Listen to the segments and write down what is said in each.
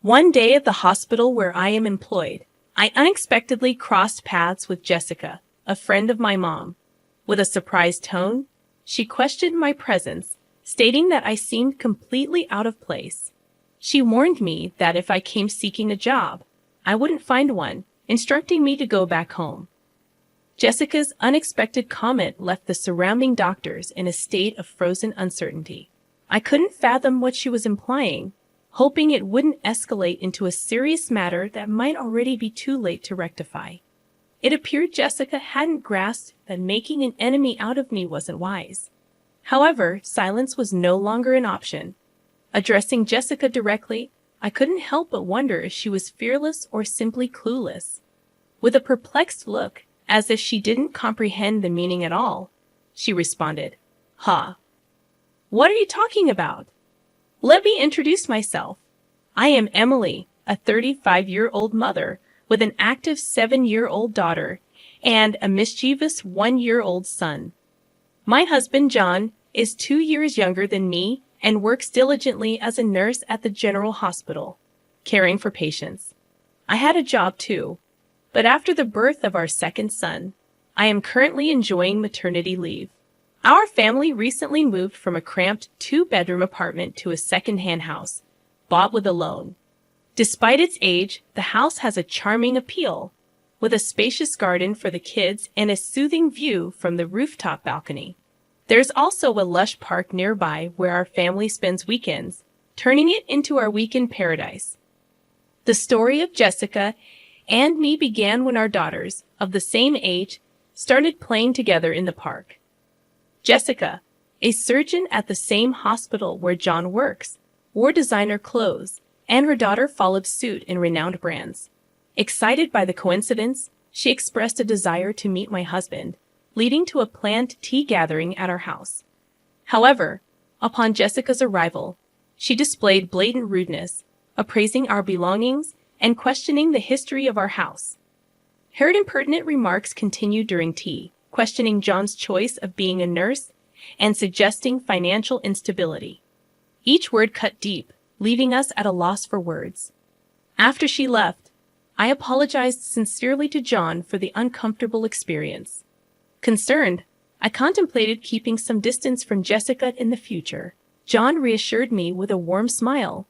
One day at the hospital where I am employed, I unexpectedly crossed paths with Jessica, a friend of my mom. With a surprised tone, she questioned my presence, stating that I seemed completely out of place. She warned me that if I came seeking a job, I wouldn't find one, instructing me to go back home. Jessica's unexpected comment left the surrounding doctors in a state of frozen uncertainty. I couldn't fathom what she was implying, hoping it wouldn't escalate into a serious matter that might already be too late to rectify. It appeared Jessica hadn't grasped that making an enemy out of me wasn't wise. However, silence was no longer an option. Addressing Jessica directly, I couldn't help but wonder if she was fearless or simply clueless. With a perplexed look, as if she didn't comprehend the meaning at all, she responded, "Ha. What are you talking about? Let me introduce myself. I am Emily, a 35-year-old mother with an active 7-year-old daughter and a mischievous 1-year-old son. My husband, John, is 2 years younger than me and works diligently as a nurse at the General Hospital, caring for patients. I had a job too, but after the birth of our second son, I am currently enjoying maternity leave. Our family recently moved from a cramped 2-bedroom apartment to a second-hand house, bought with a loan. Despite its age, the house has a charming appeal, with a spacious garden for the kids and a soothing view from the rooftop balcony. There's also a lush park nearby where our family spends weekends, turning it into our weekend paradise. The story of Jessica and me began when our daughters, of the same age, started playing together in the park. Jessica, a surgeon at the same hospital where John works, wore designer clothes, and her daughter followed suit in renowned brands. Excited by the coincidence, she expressed a desire to meet my husband, leading to a planned tea gathering at our house. However, upon Jessica's arrival, she displayed blatant rudeness, appraising our belongings and questioning the history of our house. Her impertinent remarks continued during tea, questioning John's choice of being a nurse and suggesting financial instability. Each word cut deep, leaving us at a loss for words. After she left, I apologized sincerely to John for the uncomfortable experience. Concerned, I contemplated keeping some distance from Jessica in the future. John reassured me with a warm smile,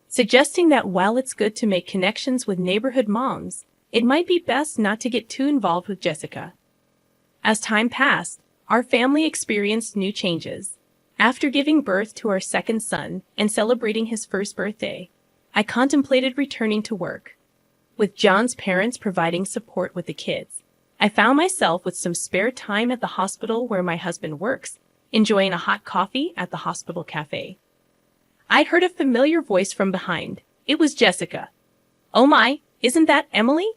suggesting that while it's good to make connections with neighborhood moms, it might be best not to get too involved with Jessica. As time passed, our family experienced new changes. After giving birth to our second son and celebrating his first birthday, I contemplated returning to work. With John's parents providing support with the kids, I found myself with some spare time at the hospital where my husband works, enjoying a hot coffee at the hospital cafe. I'd heard a familiar voice from behind. It was Jessica. "Oh my, isn't that Emily?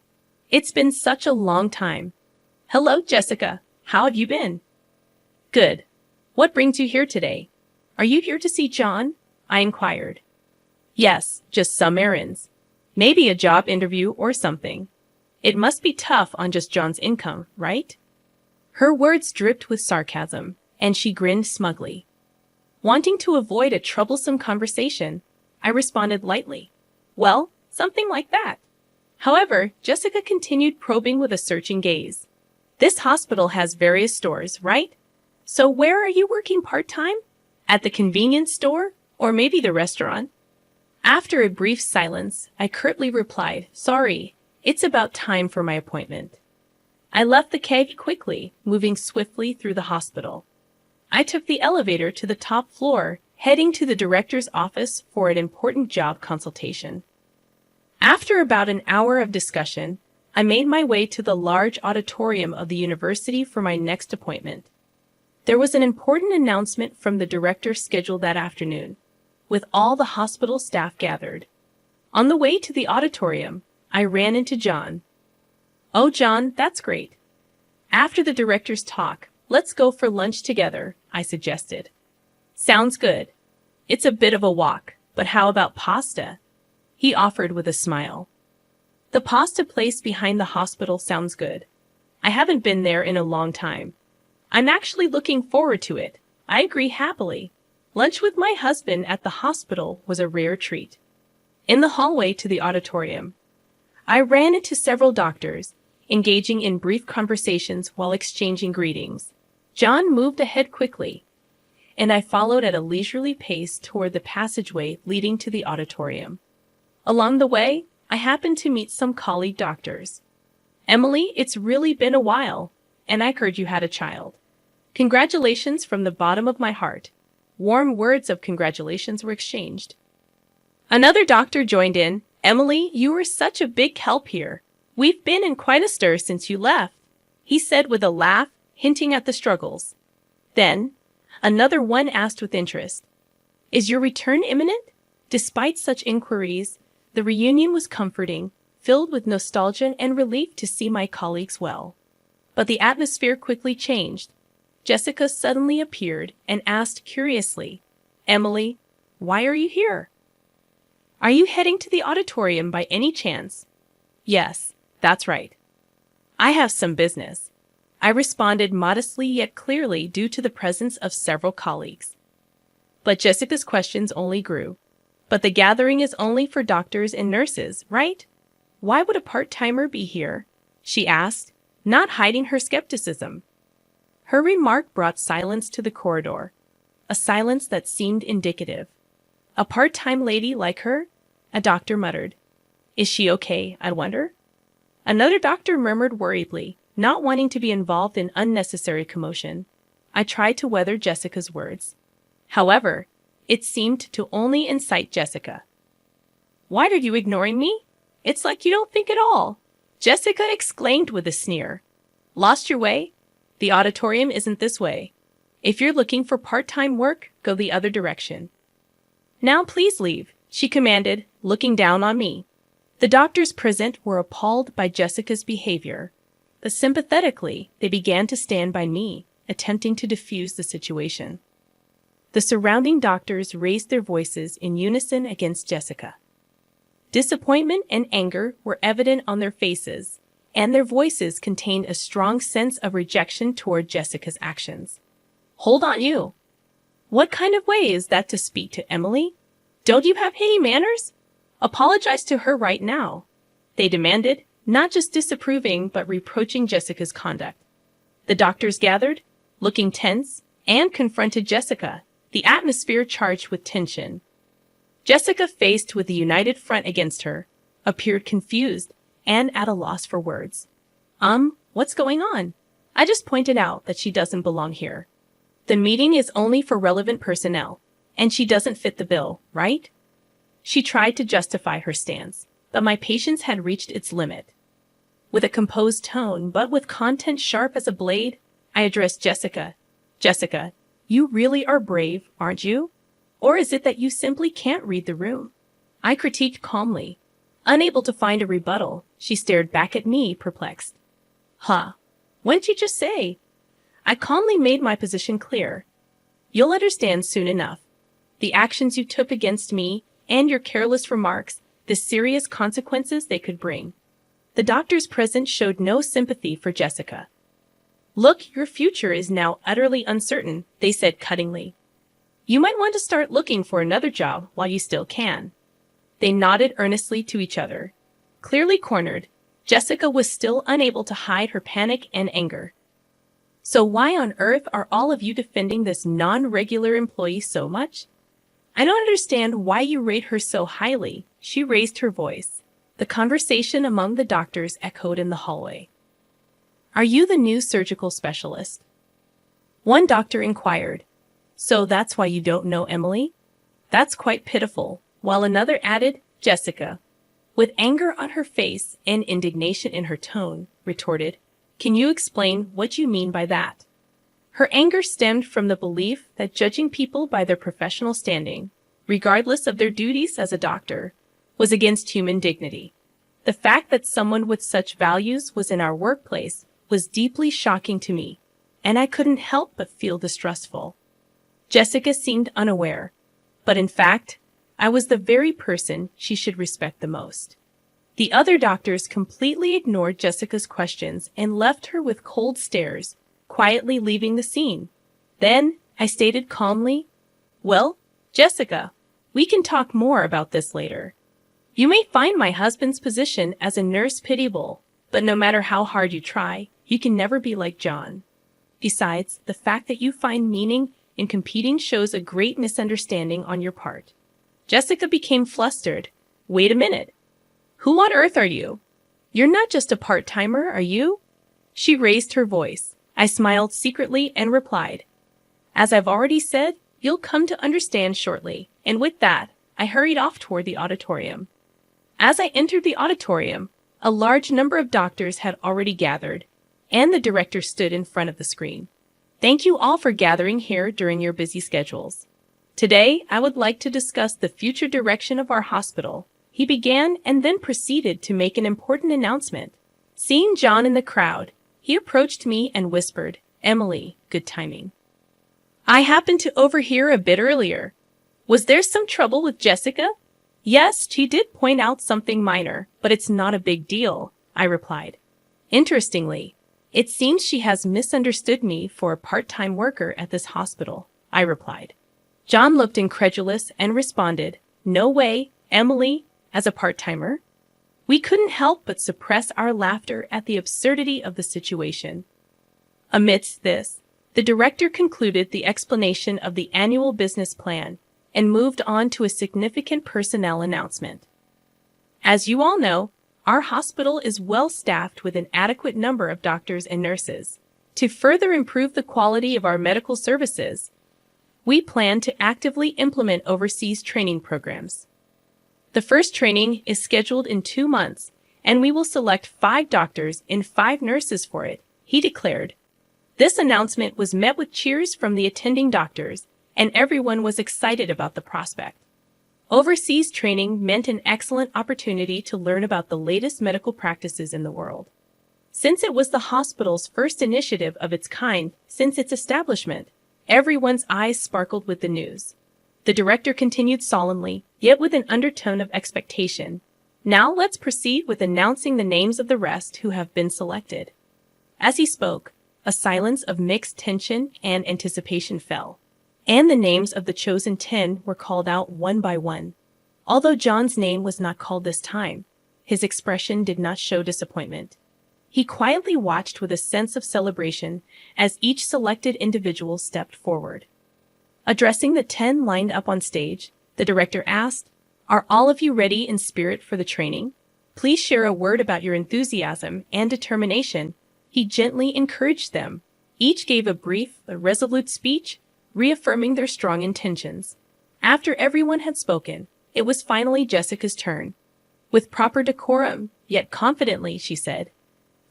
It's been such a long time." "Hello, Jessica. How have you been?" "Good. What brings you here today? Are you here to see John?" I inquired. "Yes, just some errands. Maybe a job interview or something. It must be tough on just John's income, right?" Her words dripped with sarcasm, and she grinned smugly. Wanting to avoid a troublesome conversation, I responded lightly, "Well, something like that." However, Jessica continued probing with a searching gaze. "This hospital has various stores, right? So where are you working part-time? At the convenience store? Or maybe the restaurant?" After a brief silence, I curtly replied, "Sorry, it's about time for my appointment." I left the keg quickly, moving swiftly through the hospital. I took the elevator to the top floor, heading to the director's office for an important job consultation. After about an hour of discussion, I made my way to the large auditorium of the university for my next appointment. There was an important announcement from the director scheduled that afternoon, with all the hospital staff gathered. On the way to the auditorium, I ran into John. "Oh, John, that's great. After the director's talk, let's go for lunch together," I suggested. "Sounds good. It's a bit of a walk, but how about pasta?" he offered with a smile. "The pasta place behind the hospital sounds good. I haven't been there in a long time. I'm actually looking forward to it." I agree happily. Lunch with my husband at the hospital was a rare treat. In the hallway to the auditorium, I ran into several doctors, engaging in brief conversations while exchanging greetings. John moved ahead quickly, and I followed at a leisurely pace toward the passageway leading to the auditorium. Along the way, I happened to meet some colleague doctors. "Emily, it's really been a while, and I heard you had a child." "Congratulations from the bottom of my heart." Warm words of congratulations were exchanged. Another doctor joined in. "Emily, you were such a big help here. We've been in quite a stir since you left," he said with a laugh, hinting at the struggles. Then, another one asked with interest, "Is your return imminent?" Despite such inquiries, the reunion was comforting, filled with nostalgia and relief to see my colleagues well. But the atmosphere quickly changed. Jessica suddenly appeared and asked curiously, "Emily, why are you here? Are you heading to the auditorium by any chance?" "Yes, that's right. I have some business," I responded modestly yet clearly due to the presence of several colleagues. But Jessica's questions only grew. "But the gathering is only for doctors and nurses, right? Why would a part-timer be here?" she asked, not hiding her skepticism. Her remark brought silence to the corridor, a silence that seemed indicative. "A part-time lady like her?" a doctor muttered. "Is she okay, I wonder?" Another doctor murmured worriedly, not wanting to be involved in unnecessary commotion. I tried to weather Jessica's words. However, it seemed to only incite Jessica. "Why are you ignoring me? It's like you don't think at all," Jessica exclaimed with a sneer. "Lost your way? The auditorium isn't this way. If you're looking for part-time work, go the other direction." "Now please leave," she commanded, looking down on me. The doctors present were appalled by Jessica's behavior, but sympathetically, they began to stand by me, attempting to diffuse the situation. The surrounding doctors raised their voices in unison against Jessica. Disappointment and anger were evident on their faces, and their voices contained a strong sense of rejection toward Jessica's actions. "Hold on, you! What kind of way is that to speak to Emily? Don't you have any manners? Apologize to her right now," they demanded, not just disapproving but reproaching Jessica's conduct. The doctors gathered, looking tense, and confronted Jessica, the atmosphere charged with tension. Jessica, faced with a united front against her, appeared confused and at a loss for words. What's going on? I just pointed out that she doesn't belong here. The meeting is only for relevant personnel, and she doesn't fit the bill, right?" She tried to justify her stance, but my patience had reached its limit. With a composed tone, but with content sharp as a blade, I addressed Jessica. "Jessica, you really are brave, aren't you? Or is it that you simply can't read the room?" I critiqued calmly. Unable to find a rebuttal, she stared back at me, perplexed. "Huh? What'd you just say?" I calmly made my position clear. "You'll understand soon enough. The actions you took against me and your careless remarks, the serious consequences they could bring." The doctors present showed no sympathy for Jessica. "Look, your future is now utterly uncertain," they said cuttingly. "You might want to start looking for another job while you still can." They nodded earnestly to each other. Clearly cornered, Jessica was still unable to hide her panic and anger. "So why on earth are all of you defending this non-regular employee so much? I don't understand why you rate her so highly," she raised her voice. The conversation among the doctors echoed in the hallway. "Are you the new surgical specialist?" One doctor inquired. "So that's why you don't know Emily? That's quite pitiful," while another added, "Jessica," with anger on her face and indignation in her tone, retorted, "Can you explain what you mean by that?" Her anger stemmed from the belief that judging people by their professional standing, regardless of their duties as a doctor, was against human dignity. The fact that someone with such values was in our workplace was deeply shocking to me, and I couldn't help but feel distrustful. Jessica seemed unaware, but in fact, I was the very person she should respect the most. The other doctors completely ignored Jessica's questions and left her with cold stares, quietly leaving the scene. Then I stated calmly, "Well, Jessica, we can talk more about this later." You may find my husband's position as a nurse pitiable, but no matter how hard you try, you can never be like John. Besides, the fact that you find meaning in competing shows a great misunderstanding on your part. Jessica became flustered. Wait a minute. Who on earth are you? You're not just a part-timer, are you? She raised her voice. I smiled secretly and replied, as I've already said, you'll come to understand shortly. And with that, I hurried off toward the auditorium. As I entered the auditorium, a large number of doctors had already gathered, and the director stood in front of the screen. Thank you all for gathering here during your busy schedules. Today, I would like to discuss the future direction of our hospital. He began and then proceeded to make an important announcement. Seeing John in the crowd, he approached me and whispered, Emily, good timing. I happened to overhear a bit earlier. Was there some trouble with Jessica? Yes, she did point out something minor, but it's not a big deal, I replied. Interestingly, it seems she has misunderstood me for a part-time worker at this hospital, I replied. John looked incredulous and responded, No way, Emily, as a part-timer? We couldn't help but suppress our laughter at the absurdity of the situation. Amidst this, the director concluded the explanation of the annual business plan and moved on to a significant personnel announcement. As you all know, our hospital is well-staffed with an adequate number of doctors and nurses. To further improve the quality of our medical services, we plan to actively implement overseas training programs. The first training is scheduled in 2 months, and we will select 5 doctors and 5 nurses for it, he declared. This announcement was met with cheers from the attending doctors, and everyone was excited about the prospect. Overseas training meant an excellent opportunity to learn about the latest medical practices in the world. Since it was the hospital's first initiative of its kind since its establishment, everyone's eyes sparkled with the news. The director continued solemnly, yet with an undertone of expectation. Now let's proceed with announcing the names of the rest who have been selected. As he spoke, a silence of mixed tension and anticipation fell, and the names of the chosen 10 were called out one by one. Although John's name was not called this time, his expression did not show disappointment. He quietly watched with a sense of celebration as each selected individual stepped forward. Addressing the 10 lined up on stage, the director asked, Are all of you ready in spirit for the training? Please share a word about your enthusiasm and determination. He gently encouraged them. Each gave a brief, resolute speech, reaffirming their strong intentions. After everyone had spoken, it was finally Jessica's turn. With proper decorum, yet confidently, she said,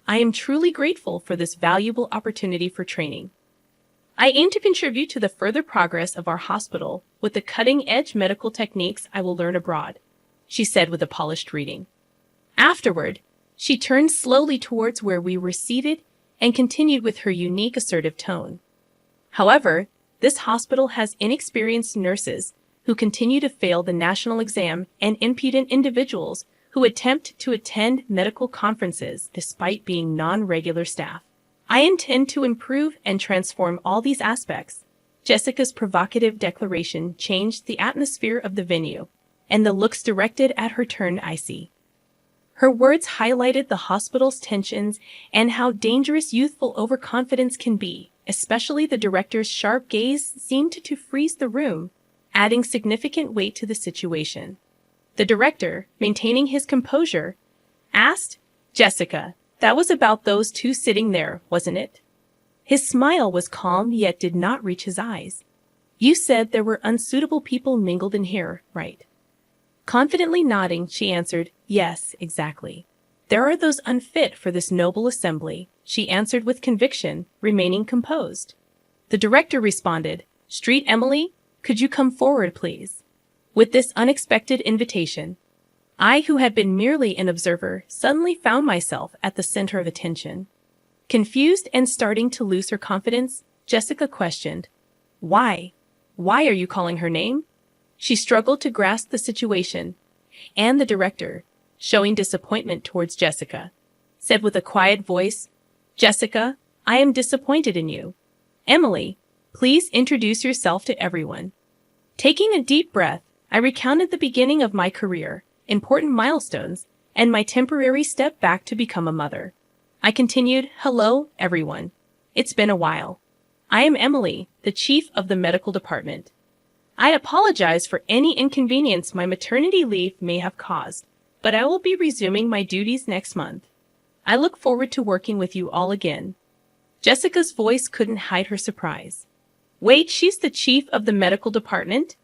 I am truly grateful for this valuable opportunity for training. I aim to contribute to the further progress of our hospital with the cutting-edge medical techniques I will learn abroad, she said with a polished greeting. Afterward, she turned slowly towards where we were seated and continued with her unique assertive tone. However, this hospital has inexperienced nurses who continue to fail the national exam and impudent individuals who attempt to attend medical conferences despite being non-regular staff. I intend to improve and transform all these aspects. Jessica's provocative declaration changed the atmosphere of the venue, and the looks directed at her turned icy. Her words highlighted the hospital's tensions and how dangerous youthful overconfidence can be, especially the director's sharp gaze seemed to freeze the room, adding significant weight to the situation. The director, maintaining his composure, asked, Jessica, that was about those 2 sitting there, wasn't it? His smile was calm yet did not reach his eyes. You said there were unsuitable people mingled in here, right? Confidently nodding, she answered, Yes, exactly. There are those unfit for this noble assembly, she answered with conviction, remaining composed. The director responded, Street Emily, could you come forward, please? With this unexpected invitation, I, who had been merely an observer, suddenly found myself at the center of attention. Confused and starting to lose her confidence, Jessica questioned, Why? Why are you calling her name? She struggled to grasp the situation, and the director, showing disappointment towards Jessica, said with a quiet voice, Jessica, I am disappointed in you. Emily, please introduce yourself to everyone. Taking a deep breath, I recounted the beginning of my career, important milestones, and my temporary step back to become a mother. I continued, "Hello, everyone. It's been a while. I am Emily, the chief of the medical department. I apologize for any inconvenience my maternity leave may have caused, but I will be resuming my duties next month. I look forward to working with you all again." Jessica's voice couldn't hide her surprise. "Wait, she's the chief of the medical department?"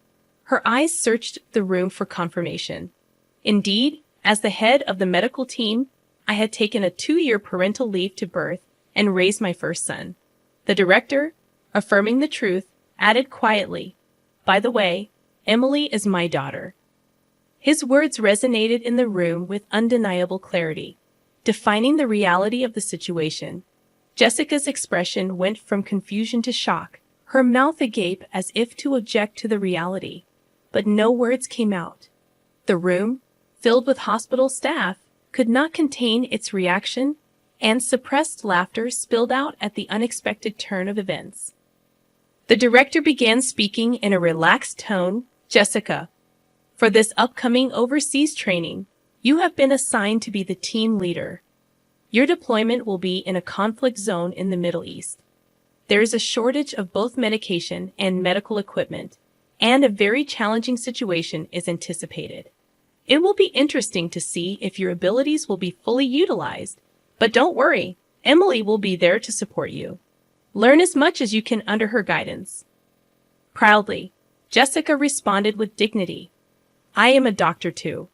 Her eyes searched the room for confirmation. Indeed, as the head of the medical team, I had taken a 2-year parental leave to birth and raise my first son. The director, affirming the truth, added quietly, "By the way, Emily is my daughter." His words resonated in the room with undeniable clarity, defining the reality of the situation. Jessica's expression went from confusion to shock, her mouth agape as if to object to the reality, but no words came out. The room, filled with hospital staff, could not contain its reaction, and suppressed laughter spilled out at the unexpected turn of events. The director began speaking in a relaxed tone. "Jessica, for this upcoming overseas training, you have been assigned to be the team leader. Your deployment will be in a conflict zone in the Middle East. There is a shortage of both medication and medical equipment, and a very challenging situation is anticipated. It will be interesting to see if your abilities will be fully utilized, but don't worry, Emily will be there to support you. Learn as much as you can under her guidance." Proudly, Jessica responded with dignity, "I am a doctor too.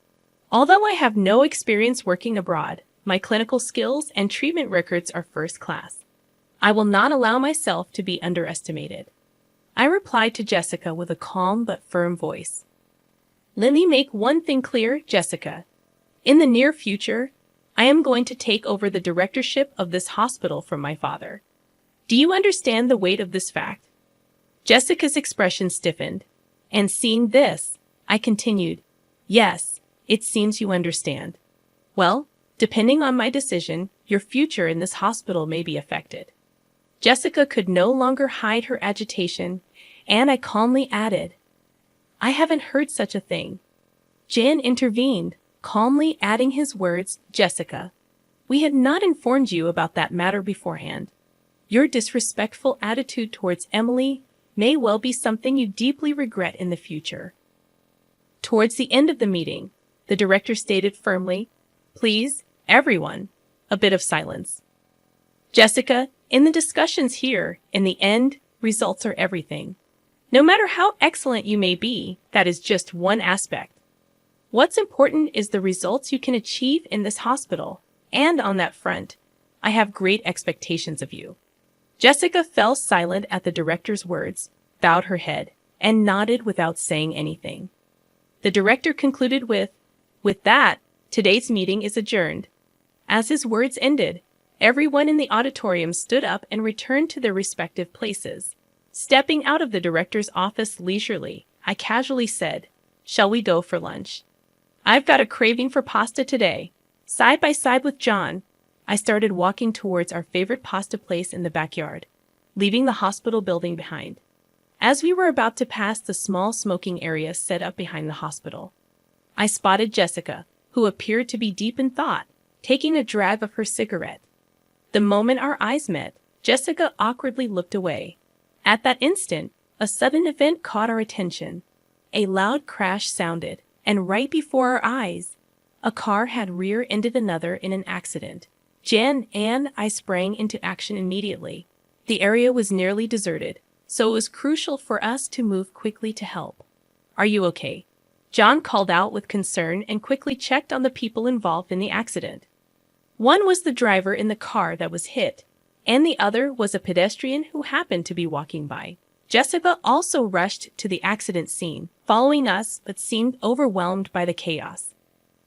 Although I have no experience working abroad, my clinical skills and treatment records are first class. I will not allow myself to be underestimated." I replied to Jessica with a calm but firm voice. "Let me make one thing clear, Jessica. In the near future, I am going to take over the directorship of this hospital from my father. Do you understand the weight of this fact?" Jessica's expression stiffened, and seeing this, I continued, "Yes, it seems you understand. Well, depending on my decision, your future in this hospital may be affected." Jessica could no longer hide her agitation, and I calmly added, "I haven't heard such a thing." Jan intervened, calmly adding his words, "Jessica, we had not informed you about that matter beforehand. Your disrespectful attitude towards Emily may well be something you deeply regret in the future." Towards the end of the meeting, the director stated firmly, "Please, everyone, a bit of silence. Jessica, in the discussions here, in the end, results are everything. No matter how excellent you may be, that is just one aspect. What's important is the results you can achieve in this hospital, and on that front, I have great expectations of you." Jessica fell silent at the director's words, bowed her head, and nodded without saying anything. The director concluded with that, today's meeting is adjourned." As his words ended, everyone in the auditorium stood up and returned to their respective places. Stepping out of the director's office leisurely, I casually said, "Shall we go for lunch? I've got a craving for pasta today." Side by side with John, I started walking towards our favorite pasta place in the backyard, leaving the hospital building behind. As we were about to pass the small smoking area set up behind the hospital, I spotted Jessica, who appeared to be deep in thought, taking a drag of her cigarette. The moment our eyes met, Jessica awkwardly looked away. At that instant, a sudden event caught our attention. A loud crash sounded, and right before our eyes, a car had rear-ended another in an accident. Jan and I sprang into action immediately. The area was nearly deserted, so it was crucial for us to move quickly to help. "Are you okay?" John called out with concern and quickly checked on the people involved in the accident. One was the driver in the car that was hit, and the other was a pedestrian who happened to be walking by. Jessica also rushed to the accident scene, following us, but seemed overwhelmed by the chaos.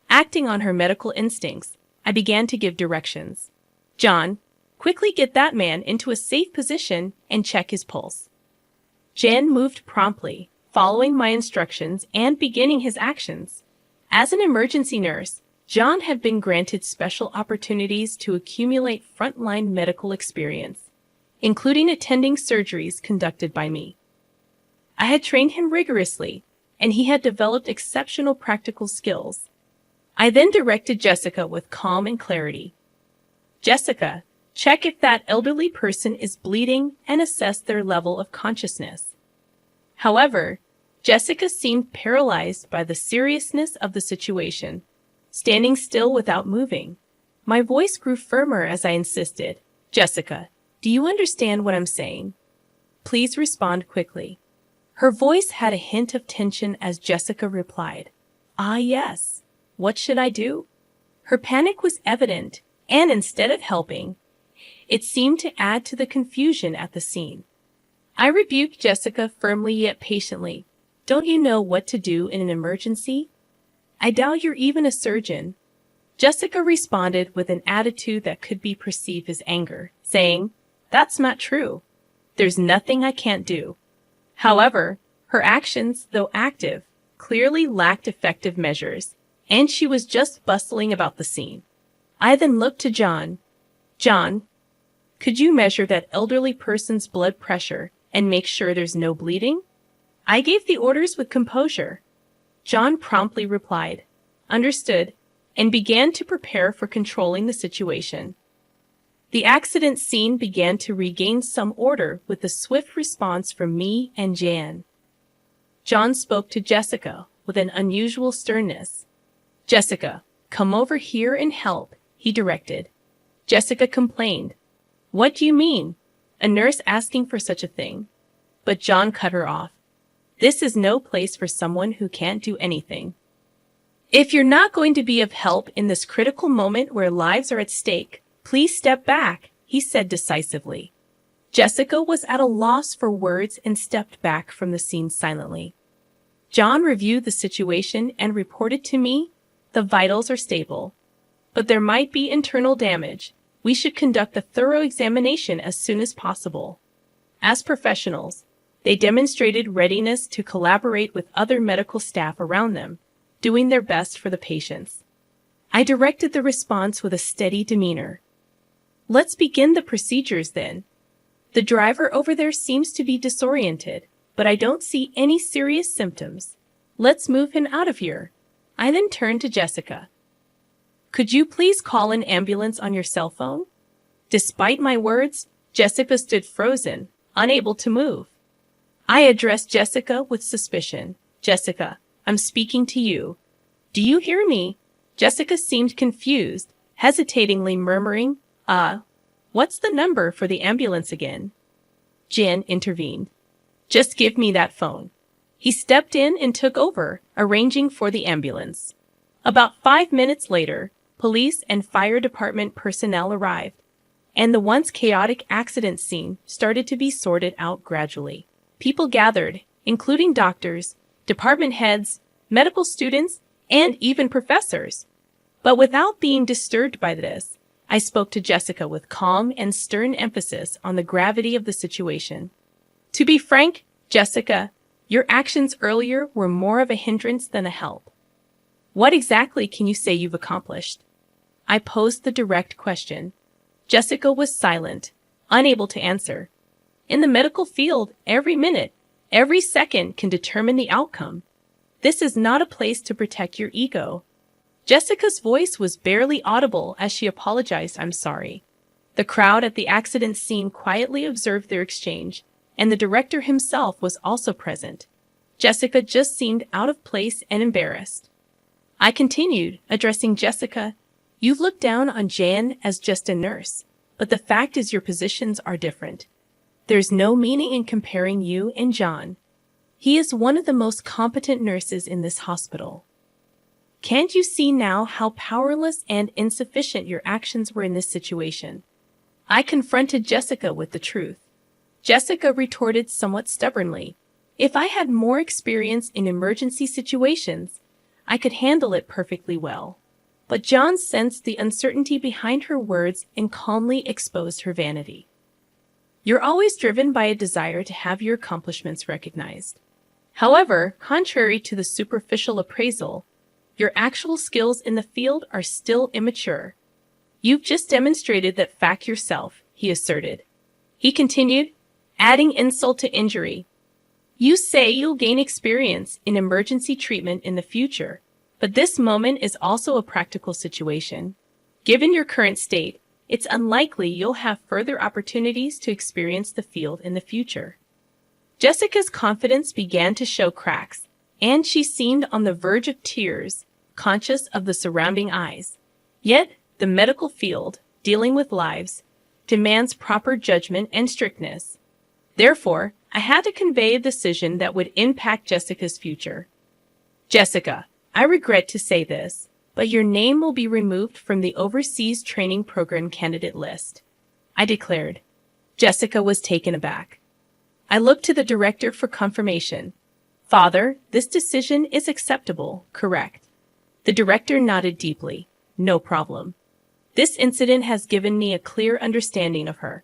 Acting on her medical instincts, I began to give directions. "John, quickly get that man into a safe position and check his pulse." Jan moved promptly, following my instructions and beginning his actions. As an emergency nurse, John had been granted special opportunities to accumulate frontline medical experience, including attending surgeries conducted by me. I had trained him rigorously, and he had developed exceptional practical skills. I then directed Jessica with calm and clarity. Jessica, check if that elderly person is bleeding and assess their level of consciousness. However, Jessica seemed paralyzed by the seriousness of the situation, standing still without moving. My voice grew firmer as I insisted. Jessica, do you understand what I'm saying? Please respond quickly. Her voice had a hint of tension as Jessica replied, yes. What should I do? Her panic was evident, and instead of helping, it seemed to add to the confusion at the scene. I rebuked Jessica firmly yet patiently. Don't you know what to do in an emergency? I doubt you're even a surgeon. Jessica responded with an attitude that could be perceived as anger, saying, That's not true. There's nothing I can't do. However, her actions, though active, clearly lacked effective measures, and she was just bustling about the scene. I then looked to John. John, could you measure that elderly person's blood pressure and make sure there's no bleeding? I gave the orders with composure. John promptly replied, Understood, and began to prepare for controlling the situation. The accident scene began to regain some order with a swift response from me and Jan. John spoke to Jessica with an unusual sternness. Jessica, come over here and help, he directed. Jessica complained. What do you mean? A nurse asking for such a thing? But John cut her off. This is no place for someone who can't do anything. If you're not going to be of help in this critical moment where lives are at stake, please step back, he said decisively. Jessica was at a loss for words and stepped back from the scene silently. John reviewed the situation and reported to me, The vitals are stable, but there might be internal damage. We should conduct a thorough examination as soon as possible. As professionals, they demonstrated readiness to collaborate with other medical staff around them, doing their best for the patients. I directed the response with a steady demeanor. Let's begin the procedures then. The driver over there seems to be disoriented, but I don't see any serious symptoms. Let's move him out of here. I then turned to Jessica. Could you please call an ambulance on your cell phone? Despite my words, Jessica stood frozen, unable to move. I addressed Jessica with suspicion. Jessica, I'm speaking to you. Do you hear me? Jessica seemed confused, hesitatingly murmuring, what's the number for the ambulance again? Jan intervened. Just give me that phone. He stepped in and took over, arranging for the ambulance. About 5 minutes later, police and fire department personnel arrived, and the once chaotic accident scene started to be sorted out gradually. People gathered, including doctors, department heads, medical students, and even professors. But without being disturbed by this, I spoke to Jessica with calm and stern emphasis on the gravity of the situation. To be frank, Jessica, your actions earlier were more of a hindrance than a help. What exactly can you say you've accomplished? I posed the direct question. Jessica was silent, unable to answer. In the medical field, every minute, every second can determine the outcome. This is not a place to protect your ego. Jessica's voice was barely audible as she apologized, I'm sorry. The crowd at the accident scene quietly observed their exchange, and the director himself was also present. Jessica just seemed out of place and embarrassed. I continued, addressing Jessica. You've looked down on Jan as just a nurse, but the fact is your positions are different. There's no meaning in comparing you and John. He is one of the most competent nurses in this hospital. Can't you see now how powerless and insufficient your actions were in this situation? I confronted Jessica with the truth. Jessica retorted somewhat stubbornly. If I had more experience in emergency situations, I could handle it perfectly well. But John sensed the uncertainty behind her words and calmly exposed her vanity. You're always driven by a desire to have your accomplishments recognized. However, contrary to the superficial appraisal, your actual skills in the field are still immature. You've just demonstrated that fact yourself, he asserted. He continued, adding insult to injury. You say you'll gain experience in emergency treatment in the future, But this moment is also a practical situation. Given your current state, it's unlikely you'll have further opportunities to experience the field in the future. Jessica's confidence began to show cracks, and she seemed on the verge of tears, conscious of the surrounding eyes. Yet, the medical field, dealing with lives, demands proper judgment and strictness. Therefore, I had to convey a decision that would impact Jessica's future. Jessica, I regret to say this, but your name will be removed from the Overseas Training Program candidate list, I declared. Jessica was taken aback. I looked to the director for confirmation. Father, this decision is acceptable, correct? The director nodded deeply. No problem. This incident has given me a clear understanding of her.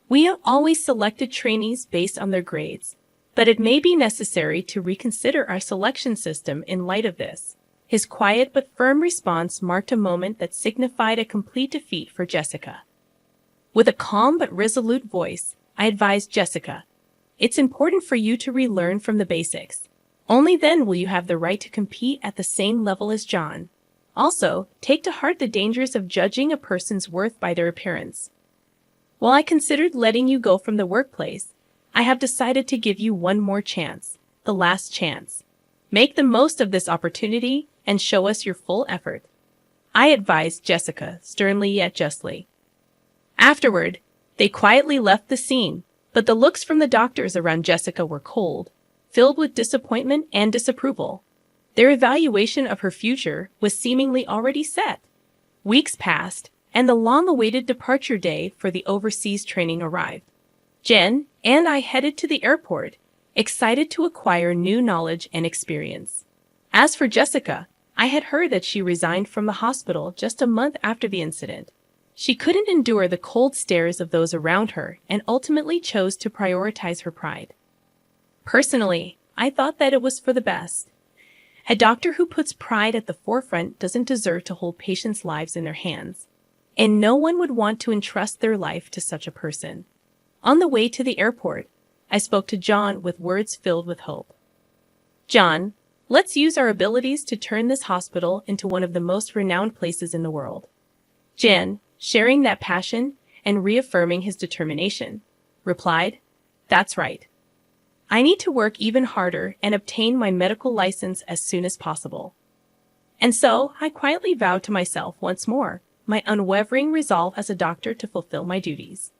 We have always selected trainees based on their grades, but it may be necessary to reconsider our selection system in light of this. His quiet but firm response marked a moment that signified a complete defeat for Jessica. With a calm but resolute voice, I advised Jessica, it's important for you to relearn from the basics. Only then will you have the right to compete at the same level as John. Also, take to heart the dangers of judging a person's worth by their appearance. While I considered letting you go from the workplace, I have decided to give you one more chance, the last chance. Make the most of this opportunity and show us your full effort. I advised Jessica, sternly yet justly. Afterward, they quietly left the scene, but the looks from the doctors around Jessica were cold, filled with disappointment and disapproval. Their evaluation of her future was seemingly already set. Weeks passed, and the long-awaited departure day for the overseas training arrived. Jen and I headed to the airport, excited to acquire new knowledge and experience. As for Jessica, I had heard that she resigned from the hospital just a month after the incident. She couldn't endure the cold stares of those around her and ultimately chose to prioritize her pride. Personally, I thought that it was for the best. A doctor who puts pride at the forefront doesn't deserve to hold patients' lives in their hands, and no one would want to entrust their life to such a person. On the way to the airport, I spoke to John with words filled with hope. John, let's use our abilities to turn this hospital into one of the most renowned places in the world. Jen, sharing that passion and reaffirming his determination, replied, That's right. I need to work even harder and obtain my medical license as soon as possible. And so I quietly vowed to myself once more my unwavering resolve as a doctor to fulfill my duties.